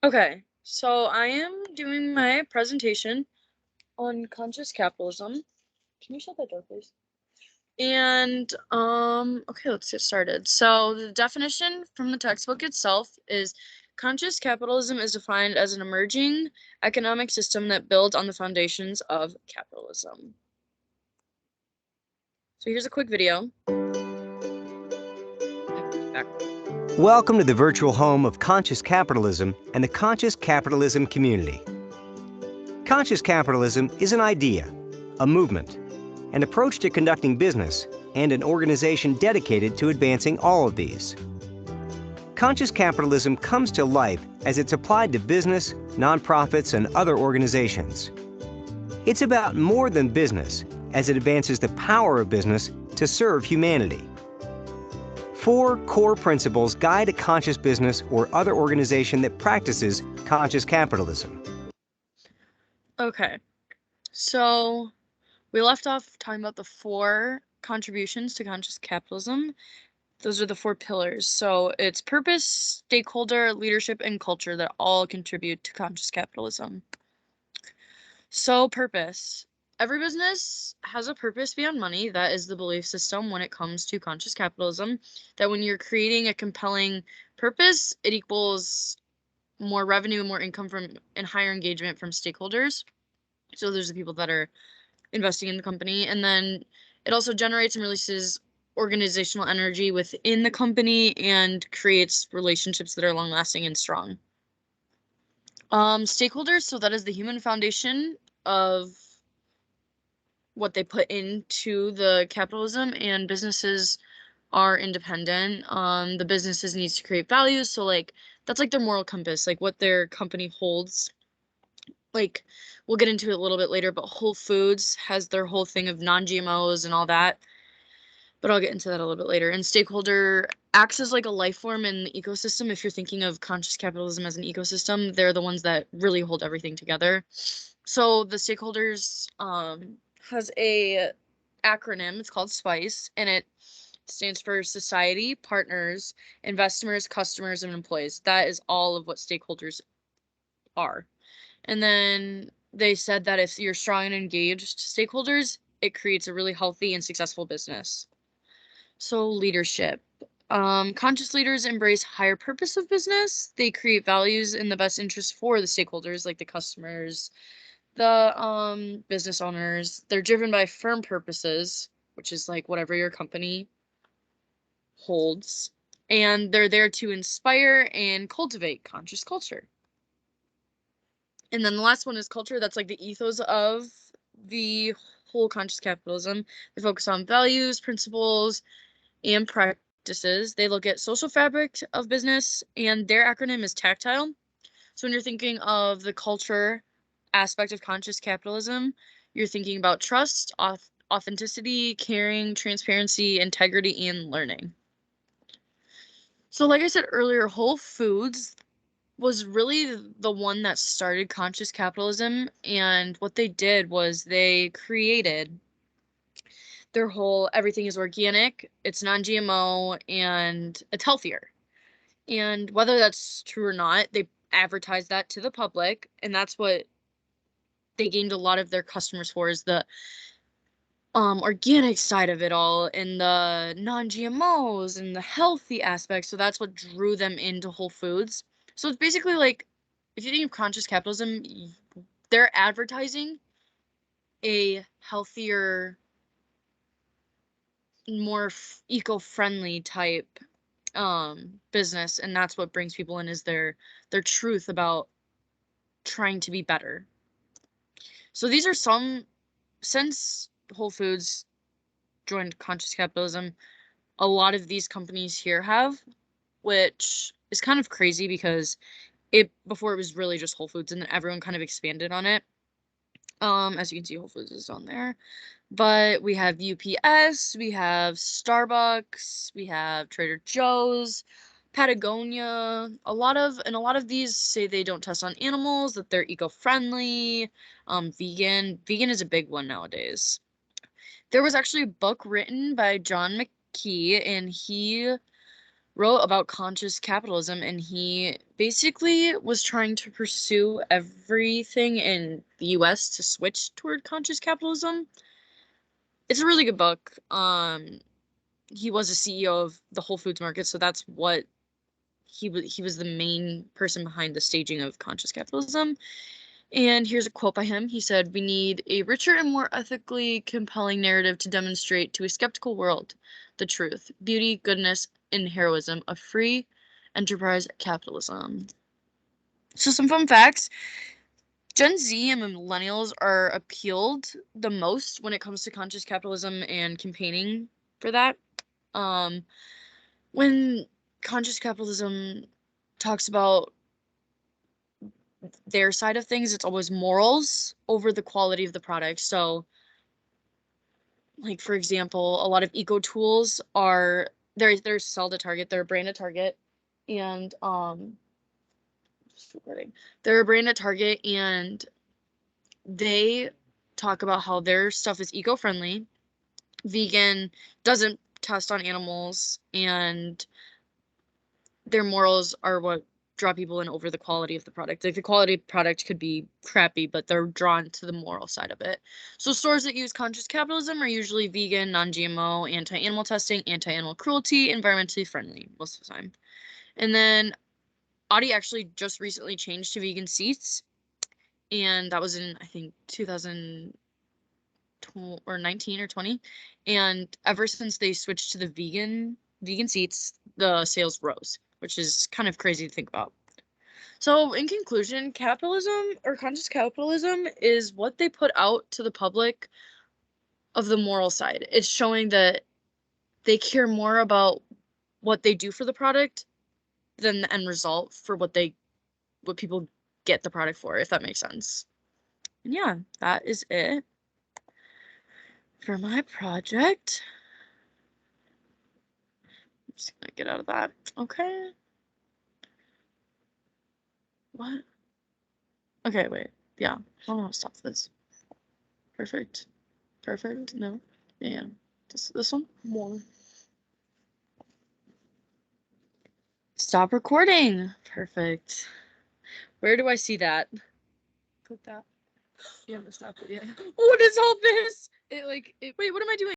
Okay, so I am doing my presentation on conscious capitalism. Can you shut that door, please? And okay, let's get started. So the definition from the textbook itself is conscious capitalism is defined as an emerging economic system that builds on the foundations of capitalism. So here's a quick video. Welcome to the virtual home of Conscious Capitalism and the Conscious Capitalism community. Conscious capitalism is an idea, a movement, an approach to conducting business, and an organization dedicated to advancing all of these. Conscious capitalism comes to life as it's applied to business, nonprofits, and other organizations. It's about more than business, as it advances the power of business to serve humanity. 4 core principles guide a conscious business or other organization that practices conscious capitalism. Okay, so we left off talking about the 4 contributions to conscious capitalism. Those are the 4 pillars. So it's purpose, stakeholder, leadership, and culture that all contribute to conscious capitalism. So purpose. Every business has a purpose beyond money. That is the belief system when it comes to conscious capitalism, that when you're creating a compelling purpose, it equals more revenue, more income from, and higher engagement from stakeholders. So there's the people that are investing in the company. And then it also generates and releases organizational energy within the company and creates relationships that are long lasting and strong. Stakeholders, so that is the human foundation of what they put into the capitalism, and businesses are independent. The businesses needs to create values, so like that's like their moral compass, like what their company holds. Like we'll get into it a little bit later, but Whole Foods has their whole thing of non-GMOs and all that. But I'll get into that a little bit later. And stakeholder acts as like a life form in the ecosystem. If you're thinking of conscious capitalism as an ecosystem, they're the ones that really hold everything together. So the stakeholders has a acronym. It's called SPICE, and it stands for society, partners, investors, customers, and employees. That is all of what stakeholders are. And then they said that if you're strong and engaged stakeholders, it creates a really healthy and successful business. So leadership. Conscious leaders embrace higher purpose of business. They create values in the best interest for the stakeholders, like the customers, the business owners. They're driven by firm purposes, which is like whatever your company holds. And they're there to inspire and cultivate conscious culture. And then the last one is culture. That's like the ethos of the whole conscious capitalism. They focus on values, principles, and practices. They look at social fabric of business, and their acronym is tactile. So when you're thinking of the culture aspect of conscious capitalism, you're thinking about trust, authenticity, caring, transparency, integrity, and learning. So like I said earlier, Whole Foods was really the one that started conscious capitalism, and what they did was they created their whole everything is organic, it's non-GMO, and it's healthier. And whether that's true or not, they advertise that to the public, and that's what they gained a lot of their customers for, is the organic side of it all and the non-GMOs and the healthy aspects. So that's what drew them into Whole Foods. So it's basically like, if you think of conscious capitalism, they're advertising a healthier, more eco-friendly type business, and that's what brings people in, is their truth about trying to be better. So these are some, since Whole Foods joined conscious capitalism, a lot of these companies here have, which is kind of crazy because it before it was really just Whole Foods, and then everyone kind of expanded on it. As you can see, Whole Foods is on there. But we have UPS, we have Starbucks, we have Trader Joe's, Patagonia. A lot of these say they don't test on animals, that they're eco-friendly, vegan. Vegan is a big one nowadays. There was actually a book written by John McKee, and he wrote about conscious capitalism, and he basically was trying to pursue everything in the US to switch toward conscious capitalism. It's a really good book. He was a CEO of the Whole Foods Market, so that's what he was the main person behind the staging of conscious capitalism. And here's a quote by him. He said, "We need a richer and more ethically compelling narrative to demonstrate to a skeptical world the truth, beauty, goodness, and heroism of free enterprise capitalism." So some fun facts. Gen Z and millennials are appealed the most when it comes to conscious capitalism and campaigning for that. When conscious capitalism talks about their side of things, it's always morals over the quality of the product. So, like for example, a lot of eco tools are they're sold at Target, they're a brand at Target, and just recording. They're a brand at Target, and they talk about how their stuff is eco-friendly, vegan, doesn't test on animals, and their morals are what draw people in over the quality of the product. Like the quality product could be crappy, but they're drawn to the moral side of it. So stores that use conscious capitalism are usually vegan, non-GMO, anti-animal testing, anti-animal cruelty, environmentally friendly most of the time. And then Audi actually just recently changed to vegan seats, and that was in I think 2019 or 20. And ever since they switched to the vegan seats, the sales rose, which is kind of crazy to think about. So, in conclusion, capitalism or conscious capitalism is what they put out to the public of the moral side. It's showing that they care more about what they do for the product than the end result for what people get the product for, if that makes sense. And yeah, that is it for my project. I'm just gonna get out of that. Okay. What? Okay, wait. Yeah. I don't know how to stop this. Perfect. Perfect. No. Yeah. This one? More. Stop recording. Perfect. Where do I see that? Click that. You haven't stopped it yet. What is all this? Wait, what am I doing?